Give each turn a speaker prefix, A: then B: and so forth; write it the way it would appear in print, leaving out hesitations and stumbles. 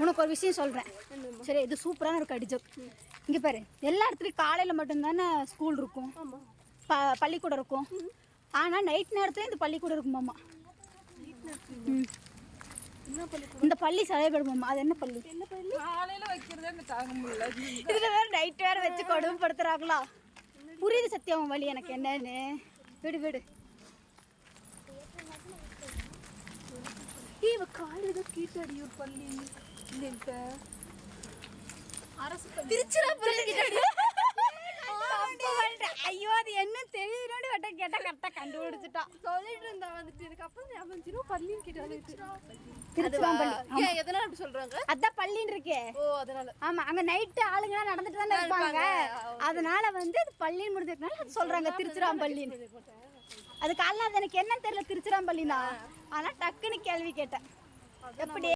A: உனக்கு ஒரு விஷயம் சொல்றேன். சரி, இது சூப்பரான ஒரு கடிஜோக். இங்க பாரு, எல்லா இடத்துலயும் காலையில மட்டும்தானே ஸ்கூல் இருக்கும், பள்ளிக்கூடம் இருக்கும். ஆனா நைட் நேரத்துல இந்த பள்ளிக்கூடம் இருக்குமாமா. இந்த பள்ளி செயல்படுமாமா. அது என்ன பள்ளி?
B: காலையில வைக்கிறதே தாங்க முடியல.
A: இதுல வேற நைட் வேற வச்சு கொடுமைப்படுத்துறாங்களா? புரியுது சத்தியம் வழி எனக்கு என்னன்னு. விடு விடு.
B: இவ காலையில கீட்டாடி ஒரு பள்ளி இல்ல அரசு
A: திருச்சிராப்பள்ளி. ஐயோ, அது என்ன தெரியுது கேட்டா கரெக்டா கண்டுபிடிச்சிட்டான்.
B: சொல்லிட்டு இருந்தா வந்துட்டு இதுக்கப்புறம் ஞாபகம் பள்ளின்னு கேட்டாலே
A: திருச்சிராப்பள்ளி.
B: எதனால அப்படி சொல்றாங்க?
A: அதான் பள்ளின்னு இருக்கே.
B: ஓ, அதனால.
A: ஆமா, அங்க நைட்டு ஆளுங்கலாம் நடந்துட்டு தானே இருப்பாங்க. அதனால வந்து அது பள்ளின்னு முடிஞ்சதுனால அது சொல்றாங்க திருச்சிராப்பள்ளின்னு. அது காலைல அது எனக்கு என்னன்னு தெரியல திருச்சிராப்பள்ளினா. ஆனா டக்குன்னு கேள்வி கேட்டேன். எப்படி